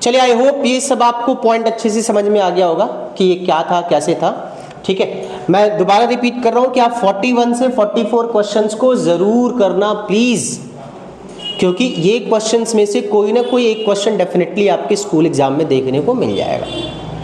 चलिए, I hope ये सब आपको पॉइंट अच्छे से समझ में आ गया होगा कि ये क्या था, कैसे था। ठीक है, मैं दोबारा रिपीट कर रहा हूं कि आप 41 से 44 क्वेश्चंस को जरूर करना प्लीज, क्योंकि ये क्वेश्चंस में से कोई ना कोई एक क्वेश्चन डेफिनेटली आपके स्कूल एग्जाम में देखने को मिल जाएगा।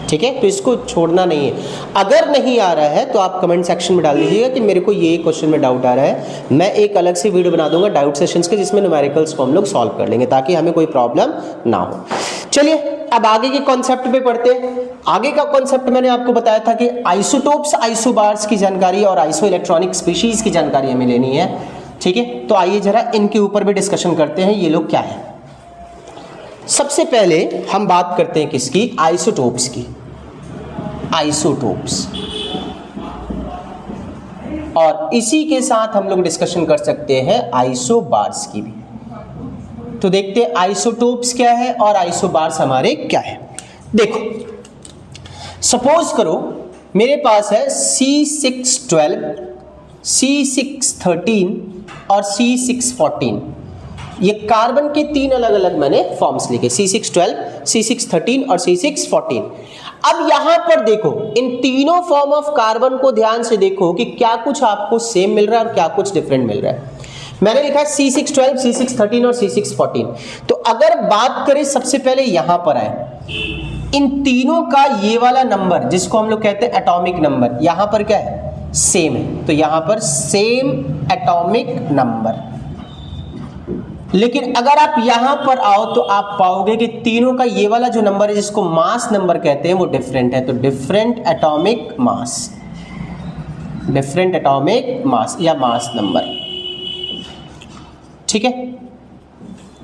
ठीक है, तो इसको छोड़ना नहीं है। अगर नहीं आ रहा है तो आप कमेंट सेक्शन में डाल दीजिएगा कि मेरे को ये क्वेश्चन में डाउट आ रहा है, मैं एक अलग से वीडियो बना दूंगा डाउट सेशंस के, जिसमें न्यूमेरिकल्स को हम लोग सॉल्व कर लेंगे ताकि हमें कोई प्रॉब्लम ना हो। चलिए, अब आगे के कॉन्सेप्ट पे पढ़ते हैं। आगे का कॉन्सेप्ट मैंने आपको बताया था कि आइसोटोप्स, आइसोबार्स की जानकारी और आइसो इलेक्ट्रॉनिक स्पीशीज की जानकारी हमें लेनी है। ठीक है, तो आइए जरा इनके ऊपर भी डिस्कशन करते हैं, ये लोग क्या है। सबसे पहले हम बात करते हैं किसकी, आइसोटोप्स की। आइसोटोप्स, और इसी के साथ हम लोग डिस्कशन कर सकते हैं आइसोबार्स की भी। तो देखते हैं आइसोटोप्स क्या है और आइसोबार्स हमारे क्या है। देखो, सपोज करो मेरे पास है C612, C613 और C614। ये कार्बन के तीन अलग अलग मैंने फॉर्म्स लिखे, C612, C613 और C614। अब यहां पर देखो, इन तीनों फॉर्म ऑफ कार्बन को ध्यान से देखो कि क्या कुछ आपको सेम मिल रहा है और क्या कुछ डिफरेंट मिल रहा है। मैंने लिखा है C612, C613 और C614। तो अगर बात करें सबसे पहले यहां पर आए, इन तीनों का ये वाला नंबर जिसको हम लोग कहते हैं एटॉमिक नंबर, यहां पर क्या है, सेम है। तो यहां पर सेम एटॉमिक नंबर। लेकिन अगर आप यहां पर आओ तो आप पाओगे कि तीनों का ये वाला जो नंबर है जिसको मास नंबर कहते हैं वो डिफरेंट है। तो different atomic mass, different atomic mass या मास नंबर। ठीक है,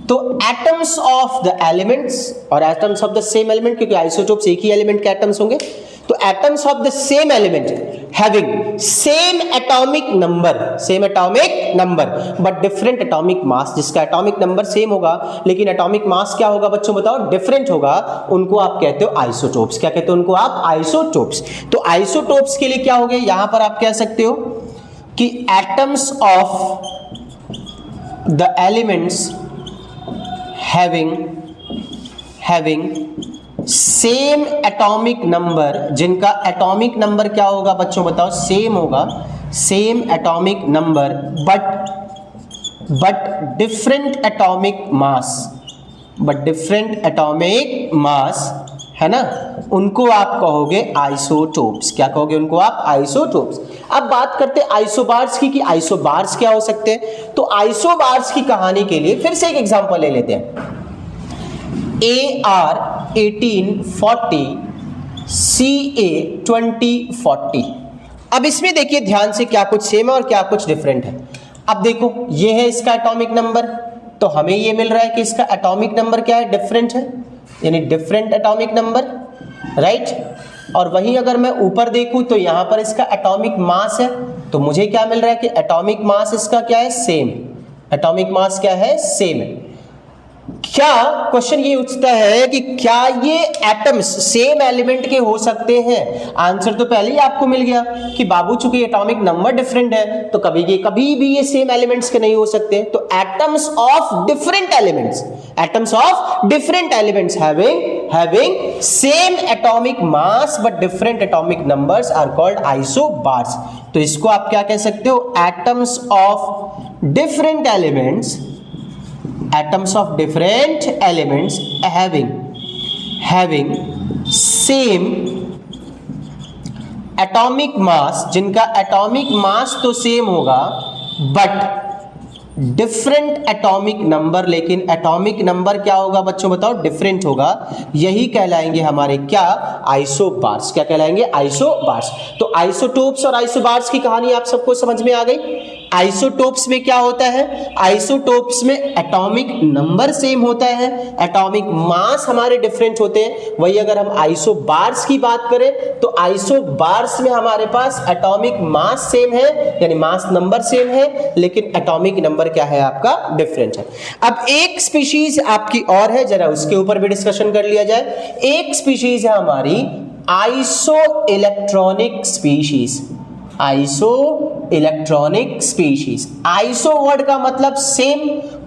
तो एटम्स ऑफ द एलिमेंट्स और atoms of the same element, क्योंकि आइसोटोप्स एक ही एलिमेंट के एटम्स होंगे, तो atoms of the same element having same atomic number but different atomic mass, जिसका एटॉमिक नंबर सेम होगा लेकिन एटॉमिक मास क्या होगा बच्चों बताओ, डिफरेंट होगा, उनको आप कहते हो आइसोटोप्स। क्या कहते हो उनको आप, आइसोटोप्स। तो आइसोटोप्स के लिए क्या हो गया, यहां पर आप कह सकते हो कि atoms of the elements having same atomic number, जिनका एटॉमिक नंबर क्या होगा बच्चों बताओ, सेम होगा, same atomic number but different atomic mass, है ना, उनको आप कहोगे आइसोटोप्स। क्या कहोगे उनको आप, आइसोटोप्स। अब बात करते हैं आइसोबार्स की कि आइसोबार्स क्या हो सकते हैं। तो आइसोबार्स की कहानी के लिए फिर से एक एग्जांपल ले लेते हैं, AR1840 CA2040। अब इसमें देखिए ध्यान से क्या कुछ सेम है और क्या कुछ डिफरेंट है। अब देखो, ये है इसका एटॉमिक नंबर, तो हमें ये मिल रहा है कि इसका एटॉमिक नंबर क्या है, डिफरेंट है, यानी डिफरेंट एटॉमिक नंबर, राइट। और वहीं अगर मैं ऊपर देखूं तो यहां पर इसका एटॉमिक मास है, तो मुझे क्या मिल रहा है कि एटॉमिक मास इसका क्या है, सेम। एटॉमिक मास क्या है, सेम है। क्या क्वेश्चन ये उठता है कि क्या ये एटम्स सेम एलिमेंट के हो सकते हैं। आंसर तो पहले ही आपको मिल गया कि बाबू चूंकि एटॉमिक नंबर डिफरेंट है तो कभी भी ये सेम एलिमेंट्स के नहीं हो सकते। तो atoms of different elements having same atomic mass but different atomic numbers are called isobars। तो इसको आप क्या कह सकते हो, atoms of different elements having same atomic mass, जिनका एटॉमिक मास तो सेम होगा बट डिफरेंट एटॉमिक नंबर, लेकिन एटॉमिक नंबर क्या होगा बच्चों बताओ, डिफरेंट होगा। यही कहलाएंगे हमारे क्या, आइसोबार्स। क्या कहलाएंगे, आइसोबार्स। तो आइसोटोप्स और आइसोबार्स की कहानी आप सबको समझ में आ गई। आइसोटोप्स में क्या होता है, आइसोटोप्स में एटॉमिक नंबर सेम होता है, एटॉमिक मास हमारे डिफरेंट होते हैं। वही अगर हम आइसोबार्स की बात करें तो आइसोबार्स में हमारे पास एटॉमिक मास सेम है, यानी मास नंबर सेम है, लेकिन एटॉमिक नंबर क्या है आपका, डिफरेंट है। अब एक स्पीशीज आपकी और है, जरा उसके ऊपर भी डिस्कशन कर लिया जाए। एक स्पीशीज है हमारी iso electronic species. Isoelectronic species. Iso word का मतलब सेम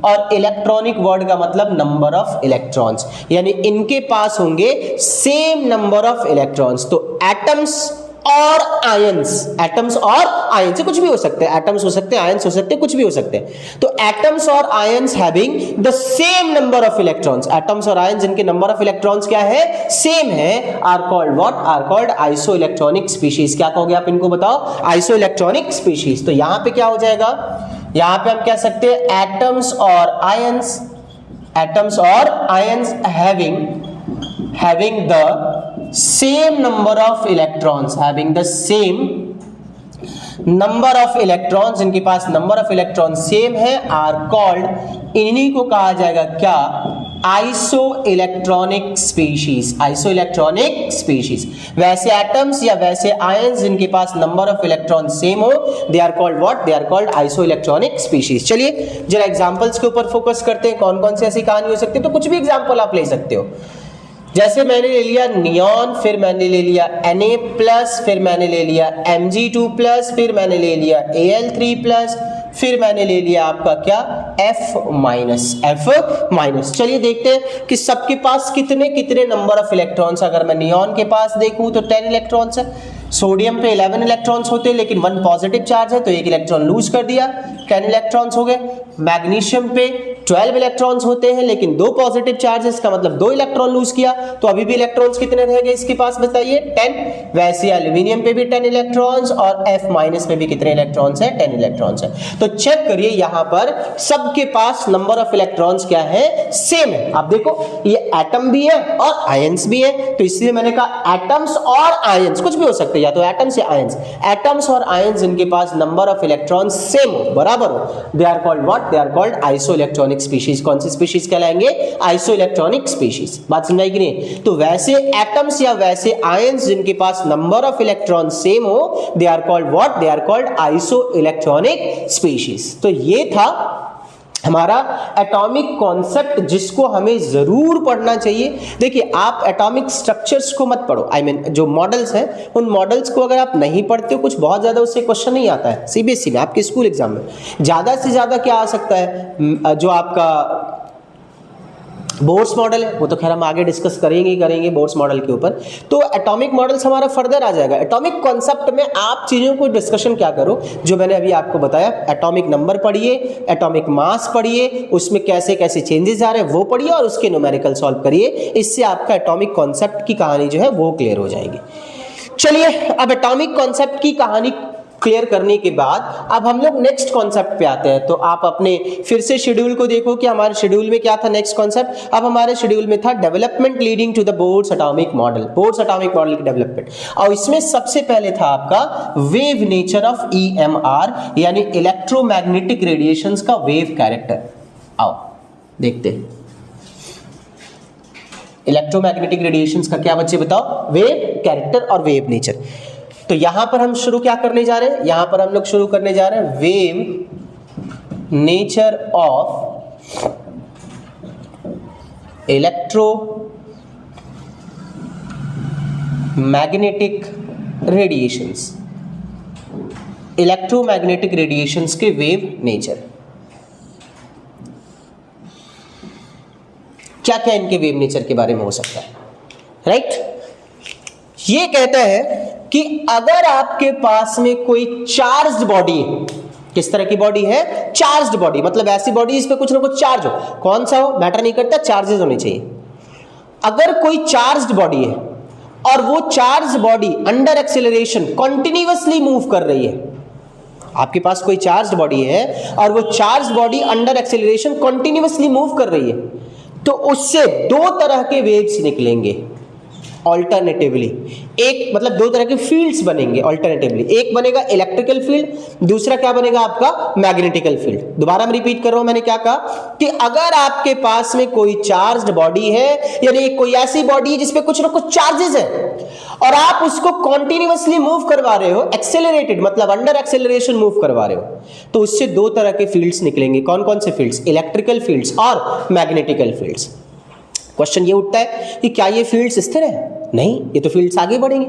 और इलेक्ट्रॉनिक वर्ड का मतलब नंबर ऑफ इलेक्ट्रॉन्स, यानी इनके पास होंगे सेम नंबर ऑफ इलेक्ट्रॉन्स। तो एटम्स और आयंस, एटम्स और आयंस से कुछ भी हो सकते हैं, एटम्स हो सकते हैं, आयंस हो सकते हैं, कुछ भी हो सकते हैं। तो एटम्स और ions having the same number of electrons, atoms और आयंस जिनके नंबर ऑफ इलेक्ट्रॉन्स क्या है, सेम है, are called what, are called isoelectronic species. क्या कहोगे आप इनको बताओ, आइसो इलेक्ट्रॉनिक स्पीशीज। तो यहां पे क्या हो जाएगा, यहां पे हम कह सकते हैं एटम्स और आयंस, एटम्स और ions having the same number of electrons, having the same number of electrons, जिनके पास नंबर ऑफ इलेक्ट्रॉन सेम है, आर कॉल्ड, इन्हीं को कहा जाएगा क्या, isoelectronic species, isoelectronic species. वैसे एटम्स या वैसे आयंस जिनके पास नंबर ऑफ इलेक्ट्रॉन सेम हो, they are called what, they are called isoelectronic species. चलिए जरा एग्जांपल्स के ऊपर फोकस करते हैं, कौन कौन सी ऐसी कहानी हो सकती है। तो कुछ भी एग्जांपल आप ले सकते हो, जैसे मैंने ले लिया नियॉन, फिर मैंने ले लिया Na+, फिर मैंने ले लिया Mg2+, फिर मैंने ले लिया Al3+, फिर मैंने ले लिया आपका क्या, F-। चलिए देखते हैं कि सबके पास कितने कितने नंबर ऑफ इलेक्ट्रॉन्स। अगर मैं नियॉन के पास देखूं तो 10 इलेक्ट्रॉन्स है, सोडियम पे 11 इलेक्ट्रॉन्स होते हैं लेकिन 1 पॉजिटिव चार्ज है तो 1 इलेक्ट्रॉन लूज कर दिया, 10 इलेक्ट्रॉन्स हो गए। मैग्नीशियम पे 12 इलेक्ट्रॉन्स होते हैं लेकिन 2 पॉजिटिव चार्ज है, इसका मतलब 2 इलेक्ट्रॉन लूज किया, तो अभी भी इलेक्ट्रॉन्स कितने रह गए इसके पास बताइए, 10। वैसे एल्यूमिनियम पे भी 10 इलेक्ट्रॉन्स और F- पे भी कितने इलेक्ट्रॉन्स है, 10 इलेक्ट्रॉन्स है। तो चेक करिए यहां पर सबके पास नंबर ऑफ इलेक्ट्रॉन्स क्या है, सेम है। आप देखो ये एटम भी है और आयंस भी है, तो इसलिए मैंने कहा एटम्स और आयंस, कुछ भी हो सकते हैं, या तो एटम्स या आयंस, एटम्स और आयंस जिनके पास नंबर ऑफ इलेक्ट्रॉन्स सेम हो, बराबर हो, they are called what, they are called isoelectronic species. कौन सी स्पीशीज कहलाएंगे, आइसो इलेक्ट्रॉनिक स्पीशीज। बात समझाई कि नहीं। तो वैसे एटम्स या वैसे आयंस जिनके पास नंबर ऑफ इलेक्ट्रॉन सेम हो, they are called what, they are called isoelectronic species. तो ये था हमारा एटॉमिक कॉन्सेप्ट जिसको हमें जरूर पढ़ना चाहिए। देखिए आप एटॉमिक स्ट्रक्चर्स को मत पढ़ो, आई मीन जो मॉडल्स हैं उन मॉडल्स को अगर आप नहीं पढ़ते हो, कुछ बहुत ज्यादा उससे क्वेश्चन नहीं आता है सीबीएसई में, आपके स्कूल एग्जाम में ज्यादा से ज्यादा क्या आ सकता है, जो आपका बोर्ड्स मॉडल है वो तो खैर हम आगे डिस्कस करेंगे बोर्ड्स मॉडल के ऊपर। तो एटॉमिक मॉडल्स हमारा फर्दर आ जाएगा। एटॉमिक कॉन्सेप्ट में आप चीजों को डिस्कशन क्या करो, जो मैंने अभी आपको बताया, एटॉमिक नंबर पढ़िए, एटॉमिक मास पढ़िए, उसमें कैसे कैसे चेंजेस आ रहे हैं वो पढ़िए और उसके न्यूमेरिकल सॉल्व करिए। इससे आपका एटॉमिक कॉन्सेप्ट की कहानी जो है वो क्लियर हो जाएगी। चलिए अब एटॉमिक कॉन्सेप्ट की कहानी क्लियर करने के बाद अब हम लोग नेक्स्ट कॉन्सेप्ट पे आते हैं। तो आप अपने फिर से शेड्यूल को देखो कि हमारे शेड्यूल में क्या था नेक्स्ट कॉन्सेप्ट। अब हमारे शेड्यूल में था development leading to the Bohr's atomic model, Bohr's atomic model की डेवलपमेंट, और इसमें सबसे पहले था आपका वेव नेचर ऑफ EMR, यानी इलेक्ट्रोमैग्नेटिक रेडिएशंस का वेव कैरेक्टर। आओ देखते हैं इलेक्ट्रोमैग्नेटिक रेडिएशंस का क्या बच्चे बताओ, वेव कैरेक्टर और वेव नेचर। तो यहां पर हम शुरू क्या करने जा रहे हैं, यहां पर हम लोग शुरू करने जा रहे हैं wave nature of electromagnetic radiations, electromagnetic radiations के वेव नेचर। क्या क्या इनके वेव नेचर के बारे में हो सकता है, राइट। ये कहता है कि अगर आपके पास में कोई चार्ज्ड बॉडी है, किस तरह की बॉडी है, चार्ज्ड बॉडी, मतलब ऐसी बॉडी जिस पे कुछ ना कुछ चार्ज हो, कौन सा हो मैटर नहीं करता, चार्जेस होने चाहिए। अगर कोई चार्ज्ड बॉडी है और वो charge body under acceleration continuously move कर रही है, आपके पास कोई चार्ज्ड बॉडी है और वो charge body under acceleration continuously move कर रही है, तो उससे दो तरह के वेव्स निकलेंगे ऑल्टरनेटिवली। एक मतलब दो तरह के फील्ड्स बनेंगे ऑल्टरनेटिवली, एक बनेगा इलेक्ट्रिकल फील्ड, दूसरा क्या बनेगा आपका मैग्नेटिकल फील्ड। दोबारा मैं रिपीट कर रहा हूं, मैंने क्या कहा कि अगर आपके पास में कोई चार्ज्ड बॉडी है, यानी कोई ऐसी बॉडी है जिसपे कुछ ना कुछ चार्जेस है और आप उसको कॉन्टिन्यूअसली मूव करवा रहे हो, एक्सेलरेटेड मतलब अंडर एक्सेलरेशन मूव करवा रहे हो, तो उससे दो तरह के फील्ड्स निकलेंगे। कौन कौन से फील्ड्स, इलेक्ट्रिकल फील्ड्स और मैग्नेटिकल फील्ड्स। क्वेश्चन ये उठता है कि क्या ये फील्ड्स स्थिर है, नहीं, ये तो फील्ड्स आगे बढ़ेंगे,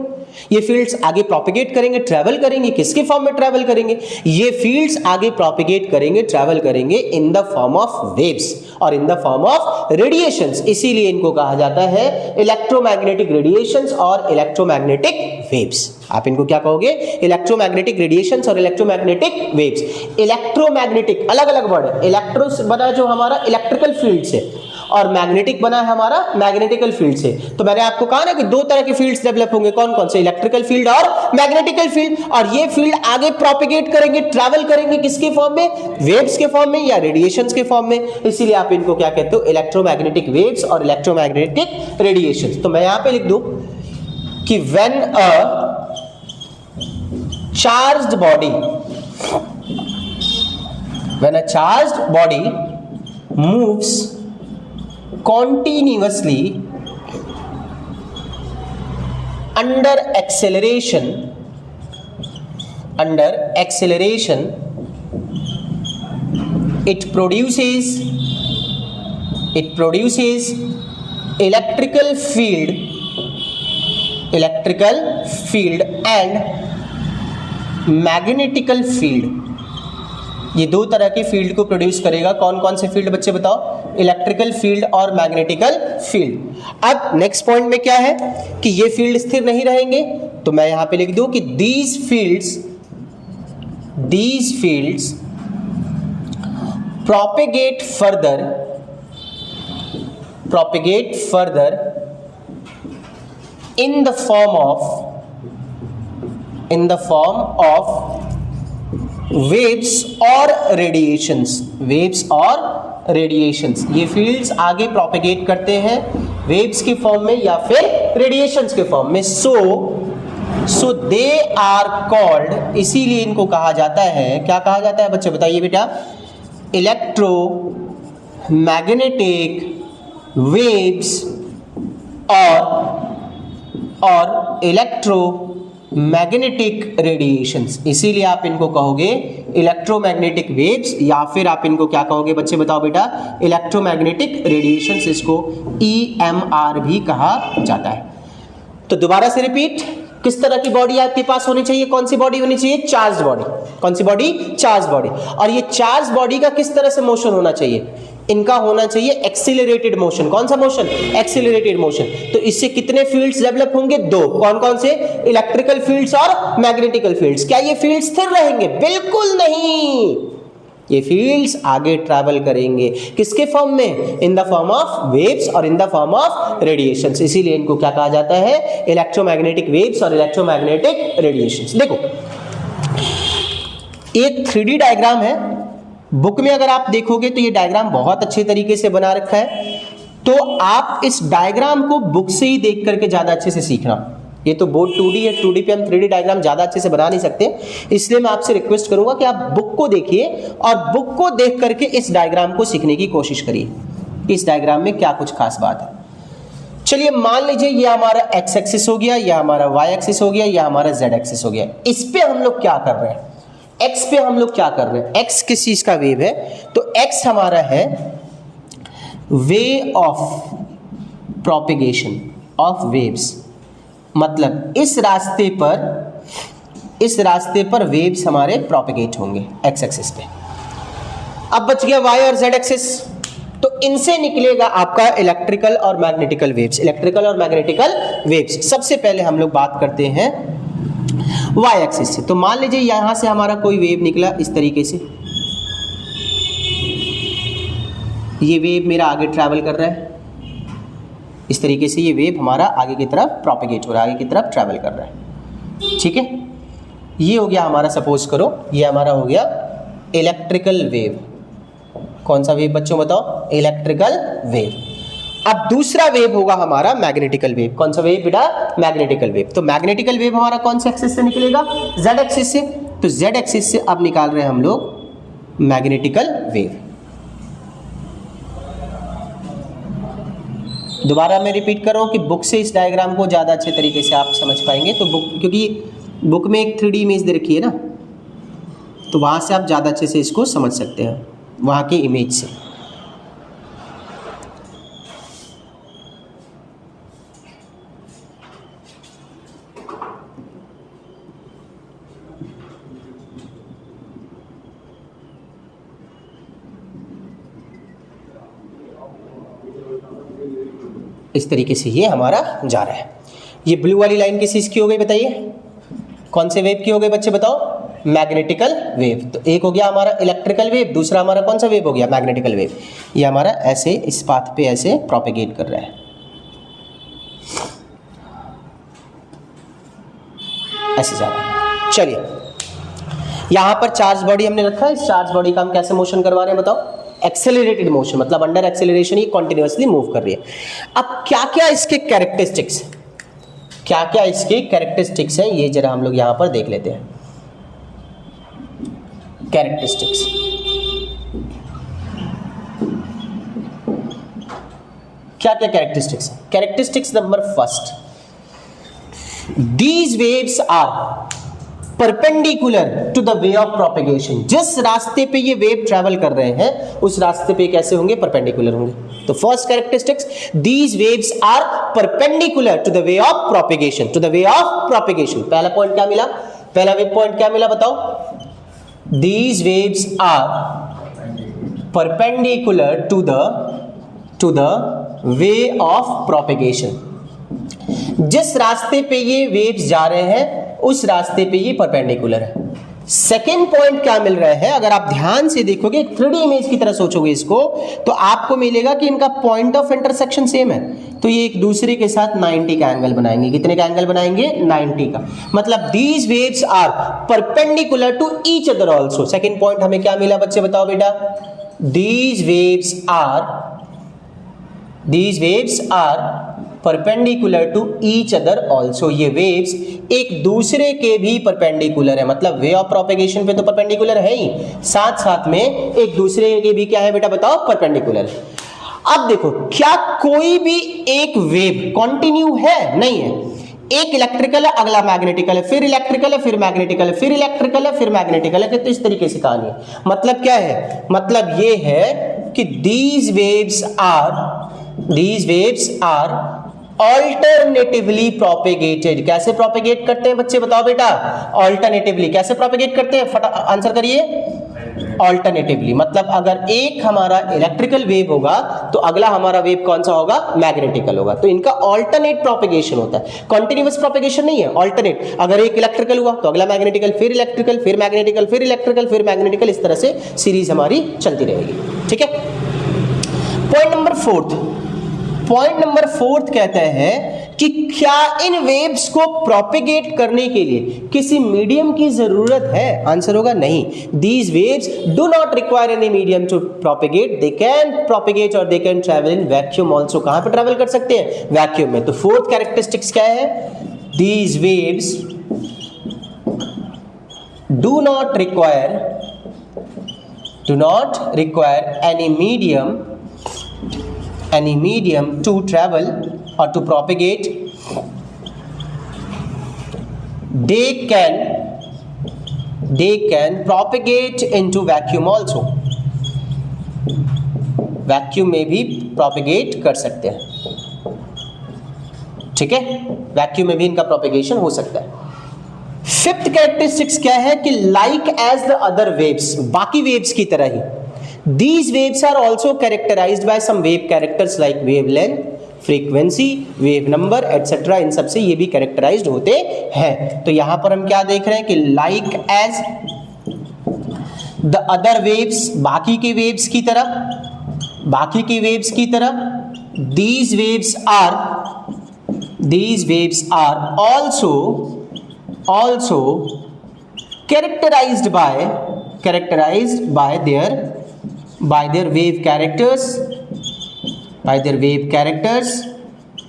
ये फील्ड्स आगे प्रोपिगेट करेंगे, ट्रैवल करेंगे। किसके फॉर्म में ट्रैवल करेंगे? ये फील्ड्स आगे प्रोपिगेट करेंगे, ट्रैवल करेंगे in the form of waves और in the form of radiations. इसीलिए इनको कहा जाता है इलेक्ट्रोमैग्नेटिक रेडिएशंस और इलेक्ट्रोमैग्नेटिक वेव्स। आप इनको क्या कहोगे? इलेक्ट्रोमैग्नेटिक रेडिएशंस और इलेक्ट्रोमैग्नेटिक वेव्स। इलेक्ट्रोमैग्नेटिक अलग अलग वर्ड है। इलेक्ट्रो बना जो हमारा इलेक्ट्रिकल फील्ड से, और मैग्नेटिक बना है हमारा मैग्नेटिकल फील्ड से। तो मैंने आपको कहा ना कि दो तरह के फील्ड्स डेवलप होंगे, कौन कौन से? इलेक्ट्रिकल फील्ड और मैग्नेटिकल फील्ड। और ये फील्ड आगे प्रोपिगेट करेंगे, ट्रैवल करेंगे किसके फॉर्म में? वेव्स के फॉर्म में या रेडिएशंस के फॉर्म में। इसीलिए आप इनको क्या कहते हो? इलेक्ट्रोमैग्नेटिक वेव्स और इलेक्ट्रोमैग्नेटिक रेडिएशंस। तो मैं यहां पे लिख दूं कि when a charged body moves continuously under acceleration, it produces electrical field and magnetical field. ये दो तरह के फील्ड को प्रोड्यूस करेगा। कौन कौन से फील्ड बच्चे बताओ? इलेक्ट्रिकल फील्ड और मैग्नेटिकल फील्ड। अब नेक्स्ट पॉइंट में क्या है कि ये फील्ड स्थिर नहीं रहेंगे, तो मैं यहां पे लिख दूं कि these fields propagate further in the form of waves और रेडिएशंस। ये फील्ड्स आगे प्रोपेगेट करते हैं वेव्स के फॉर्म में या फिर रेडिएशंस के फॉर्म में। सो दे आर कॉल्ड, इसीलिए इनको कहा जाता है, क्या कहा जाता है बच्चे बताइए बेटा? इलेक्ट्रोमैग्नेटिक वेव्स और इलेक्ट्रोमैग्नेटिक रेडिएशंस। इसीलिए आप इनको कहोगे इलेक्ट्रोमैग्नेटिक वेव्स या फिर आप इनको क्या कहोगे बच्चे बताओ बेटा? Electromagnetic radiations. इसको EMR भी कहा जाता है। तो दोबारा से रिपीट, किस तरह की बॉडी आपके पास होनी चाहिए? कौन सी बॉडी होनी चाहिए? Charge body. कौन सी बॉडी? Charge body. और ये चार्ज बॉडी का किस तरह से मोशन होना चाहिए? इनका होना चाहिए एक्सीलरेटेड मोशन। कौन सा मोशन? Accelerated motion. तो इससे कितने फील्ड्स डेवलप होंगे? दो। कौन कौन से? इलेक्ट्रिकल फील्ड्स और मैग्नेटिकल फील्ड्स। क्या ये फील्ड्स स्थिर रहेंगे? बिल्कुल नहीं, ये फील्ड्स आगे ट्रैवल करेंगे। किसके फॉर्म में? In the form of waves और in the form of radiations. इसीलिए इनको क्या कहा जाता है? इलेक्ट्रोमैग्नेटिक वेव्स और इलेक्ट्रोमैग्नेटिक रेडिएशंस। देखो, एक 3D डायग्राम है। बुक में अगर आप देखोगे तो ये डायग्राम बहुत अच्छे तरीके से बना रखा है। तो आप इस डायग्राम को बुक से ही देख करके ज्यादा अच्छे से सीखना। ये तो बोर्ड 2D है, 2D पे हम 3D डायग्राम ज्यादा अच्छे से बना नहीं सकते, इसलिए मैं आपसे रिक्वेस्ट करूंगा कि आप बुक को देखिए और बुक को देख करके इस डायग्राम को सीखने की कोशिश करिए। इस डायग्राम में क्या कुछ खास बात है। चलिए मान लीजिए ये हमारा x एक्सिस हो गया, यह हमारा y एक्सिस हो गया, यह हमारा z एक्सिस हो गया। इस पे हम लोग क्या कर रहे हैं? x पे हम लोग क्या कर रहे हैं? x किस चीज का वेव है? तो x हमारा है way of propagation of waves. मतलब इस रास्ते पर वेव्स हमारे प्रोपेगेट होंगे x एक्सिस पे। अब बच गया y और z एक्सिस, तो इनसे निकलेगा आपका इलेक्ट्रिकल और मैग्नेटिकल वेव्स। इलेक्ट्रिकल और मैग्नेटिकल वेव्स। सबसे पहले हम लोग बात करते हैं y एक्सिस से। तो मान लीजिए यहां से हमारा कोई वेव निकला इस तरीके से, ये वेव मेरा आगे ट्रैवल कर रहा है इस तरीके से। ये वेव हमारा आगे की तरफ प्रोपेगेट हो रहा है, आगे की तरफ ट्रैवल कर रहा है। ठीक है, ये हो गया हमारा, सपोज करो ये हमारा हो गया इलेक्ट्रिकल वेव। कौन सा वेव बच्चों बताओ? Electrical wave. अब दूसरा वेव होगा हमारा मैग्नेटिकल वेव। कौन सा वेव बेटा? Magnetical wave. तो मैग्नेटिकल वेव हमारा कौन से एक्सिस से निकलेगा? z एक्सिस से। तो z एक्सिस से अब निकाल रहे हैं हम लोग मैग्नेटिकल वेव। दोबारा मैं रिपीट कर रहा हूं कि बुक से इस डायग्राम को ज़्यादा अच्छे तरीके से आप समझ पाएंगे। तो बुक, क्योंकि बुक में एक 3D इमेज दे रखी है ना, तो वहाँ से आप ज़्यादा अच्छे से इसको समझ सकते हैं, वहाँ की इमेज से। इस तरीके से ये हमारा जा रहा है। ये ब्लू वाली लाइन किस चीज़ की हो गई बताइए, कौन से वेव की हो गई बच्चे बताओ, मैग्नेटिकल वेव। तो एक हो गया हमारा इलेक्ट्रिकल वेव, दूसरा हमारा कौन सा वेव हो गया, मैग्नेटिकल वेव। ये हमारा ऐसे इस पाथ पे ऐसे प्रोपेगेट कर रहा है, ऐसे जा रहा है। चलिए यहां पर चार्ज बॉडी हमने रखा है, इस चार्ज बॉडी का हम कैसे मोशन करवा रहे हैं बताओ, एक्सेलरेटेड मोशन, मतलब अंडर एक्सेलरेशन ये कॉन्टिन्यूअसली मूव कर रही है। अब क्या क्या इसके कैरेक्टरिस्टिक्स, क्या क्या इसके कैरेक्टरिस्टिक्स हैं, ये जरा हम लोग यहां पर देख लेते हैं। कैरेक्टरिस्टिक्स, क्या क्या कैरेक्टरिस्टिक्स है, characteristics number first, these waves are perpendicular to the way of propagation। जिस रास्ते पे ये वेव ट्रैवल कर रहे हैं उस रास्ते पे कैसे होंगे, परपेंडिकुलर होंगे। तो first characteristics, these waves are perpendicular to the way of propagation, to the way of propagation। पहला पॉइंट क्या मिला, पहला वेव पॉइंट क्या मिला बताओ, these waves are perpendicular to the way of propagation। जिस रास्ते पे ये वेव्स जा रहे हैं उस रास्ते पे ये परपेंडिकुलर है। सेकेंड पॉइंट क्या मिल रहा है, अगर आप ध्यान से देखोगे 3D इमेज की तरह सोचोगे इसको, तो आपको मिलेगा कि इनका पॉइंट ऑफ इंटरसेक्शन सेम है। तो ये एक दूसरे के साथ 90 का एंगल बनाएंगे। कितने का एंगल बनाएंगे, 90 का। मतलब these waves are perpendicular to each other also. Second point हमें क्या मिला बच्चे बताओ बेटा, these waves are perpendicular to each other also. ये वेव्स एक दूसरे के भी परपेंडिकुलर है, मतलब वे ऑफ प्रोपेगेशन पे तो परपेंडिकुलर है ही, साथ साथ में एक दूसरे के भी क्या है बेटा बताओ, परपेंडिकुलर। अब देखो क्या कोई भी एक वेव कॉन्टिन्यू है, नहीं है। एक इलेक्ट्रिकल है, अगला मैग्नेटिकल है, फिर इलेक्ट्रिकल है, फिर मैग्नेटिकल है, फिर इलेक्ट्रिकल है, फिर मैग्नेटिकल है। तो इस तरीके से कहानी है। मतलब क्या है, मतलब ये है कि these waves are alternatively propagated. कैसे प्रोपेगेट करते हैं बच्चे बताओ बेटा, ऑल्टरनेटिवली कैसे प्रोपेगेट करते हैं, आंसर करिए, ऑल्टरनेटिवली। मतलब अगर एक हमारा इलेक्ट्रिकल वेव होगा तो अगला हमारा वेव कौन सा होगा, मैग्नेटिकल होगा। तो इनका ऑल्टरनेट प्रोपेगेशन होता है, कॉन्टिन्यूअस प्रोपेगेशन नहीं है, ऑल्टरनेट। अगर एक इलेक्ट्रिकल हुआ तो अगला मैग्नेटिकल, फिर इलेक्ट्रिकल, फिर मैग्नेटिकल, फिर इलेक्ट्रिकल, फिर मैग्नेटिकल, इस तरह से सीरीज हमारी चलती रहेगी। ठीक है। पॉइंट नंबर फोर्थ कहता है कि क्या इन वेव्स को प्रोपेगेट करने के लिए किसी मीडियम की जरूरत है, आंसर होगा नहीं। These waves do not require any medium to propagate, they can propagate और they can travel in vacuum also. कहां पे ट्रैवल कर सकते हैं, वैक्यूम में। तो फोर्थ कैरेक्टरिस्टिक्स क्या है, these waves do not require any medium to travel or to propagate. They can propagate into vacuum also। Vacuum में भी प्रोपेगेट कर सकते हैं। ठीक है, वैक्यूम में भी इनका प्रोपेगेशन हो सकता है। फिफ्थ कैरेक्टरिस्टिक्स क्या है कि like as the other waves, बाकी वेव्स की तरह ही, these waves are also characterized by some wave characters like wavelength, frequency, wave number etc। इन सब से ये भी कैरेक्टराइज्ड होते हैं। तो यहां पर हम क्या देख रहे हैं कि like as the other waves, बाकी के वेव्स की तरह these waves are also characterized by their wave characters।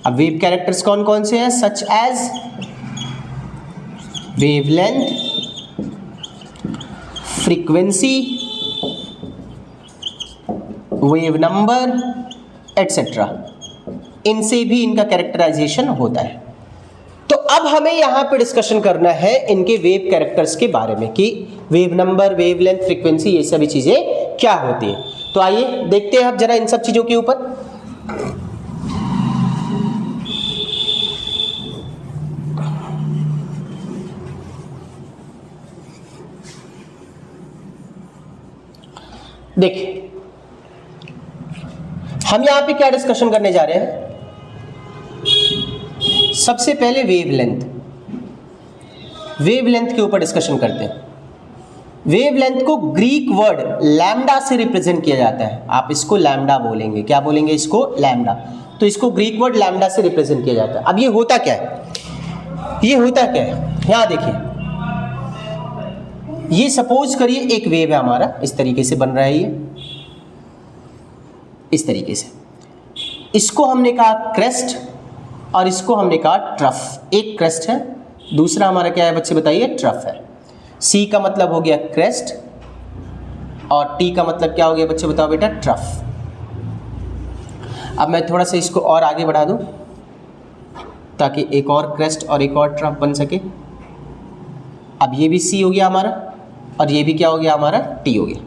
अब वेव कैरेक्टर्स कौन कौन से हैं, such as wavelength, frequency, wave number etcetera, इनसे भी इनका कैरेक्टराइजेशन होता है। तो अब हमें यहां पे डिस्कशन करना है इनके वेव कैरेक्टर्स के बारे में कि वेव नंबर, वेवलेंथ, फ्रीक्वेंसी, ये सभी चीजें क्या होती है। तो आइए देखते हैं अब जरा इन सब चीजों के ऊपर। देखिए हम यहां पे क्या डिस्कशन करने जा रहे हैं, सबसे पहले वेवलेंथ, वेवलेंथ के ऊपर डिस्कशन करते हैं। वेवलेंथ को ग्रीक वर्ड लैम्डा से रिप्रेजेंट किया जाता है। आप इसको लैम्डा बोलेंगे, क्या बोलेंगे इसको? लैम्डा। तो इसको ग्रीक वर्ड लैम्डा से रिप्रेजेंट किया जाता है। अब ये होता क्या है? ये होता क्या है? यहां देखिए, ये सपोज करिए एक वेव है हमारा, इस तरीके से बन रहा है ये, इस तरीके से। इसको हमने कहा क्रेस्ट और इसको हमने कहा ट्रफ। एक क्रेस्ट है, दूसरा हमारा क्या है बच्चे बताइए? ट्रफ है। सी का मतलब हो गया क्रेस्ट और टी का मतलब क्या हो गया बच्चे बताओ बेटा? ट्रफ। अब मैं थोड़ा सा इसको और आगे बढ़ा दूं ताकि एक और क्रेस्ट और एक और ट्रफ बन सके। अब ये भी सी हो गया हमारा और ये भी क्या हो गया हमारा? टी हो गया।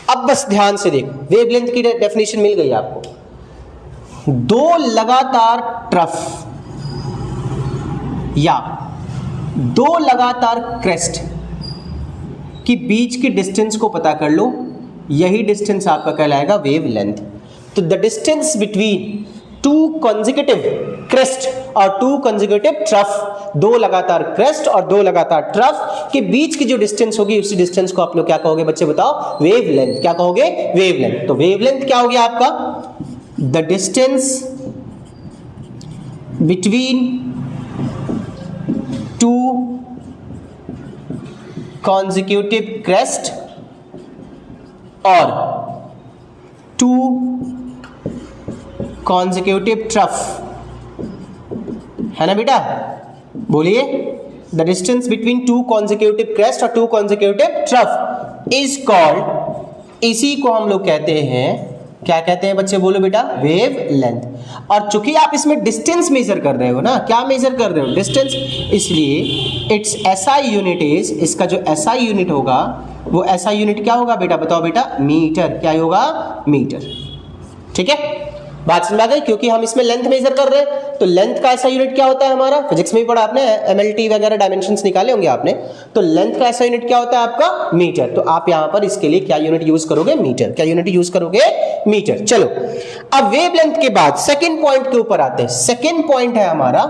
अब बस ध्यान से देखो, वेवलेंथ की डेफिनेशन मिल गई आपको। दो लगातार ट्रफ या दो लगातार क्रेस्ट की बीच की डिस्टेंस को पता कर लो, यही डिस्टेंस आपका कहलाएगा वेवलेंथ। तो the distance between two consecutive crest और टू कॉन्जिक्यूटिव ट्रफ, दो लगातार क्रेस्ट और दो लगातार ट्रफ के बीच की जो डिस्टेंस होगी उसी डिस्टेंस को आप लोग क्या कहोगे बच्चे बताओ? वेवलेंथ। क्या कहोगे? वेवलेंथ। तो वेवलेंथ क्या हो गया आपका? The distance between two consecutive crest और टू consecutive trough, है ना बेटा? बोलिए। The distance between two consecutive crest और two consecutive trough is called, इसी को हम लोग कहते हैं, क्या कहते हैं बच्चे? बोलो बेटा, वेव लेंथ। और चूंकि आप इसमें डिस्टेंस मेजर कर रहे हो ना, क्या मेजर कर रहे हो? डिस्टेंस, इसलिए इट्स एसआई यूनिट इज, इसका जो एसआई यूनिट होगा वो एसआई यूनिट क्या होगा बेटा? बताओ बेटा? मीटर। क्या होगा? मीटर। ठीक है, बात समझ आ गई? क्योंकि हम इसमें लेंथ मेजर कर रहे हैं, तो लेंथ का ऐसा यूनिट क्या होता है हमारा? फिजिक्स में भी पढ़ा आपने, एमएलटी वगैरह डायमेंशंस निकाले होंगे आपने। तो लेंथ का ऐसा यूनिट क्या होता है आपका? मीटर। तो आप यहां पर इसके लिए क्या यूनिट यूज करोगे? मीटर। क्या यूनिट यूज करोगे? मीटर। चलो, अब वेवलेंथ के बाद सेकंड पॉइंट के ऊपर आते हैं। सेकंड पॉइंट है हमारा,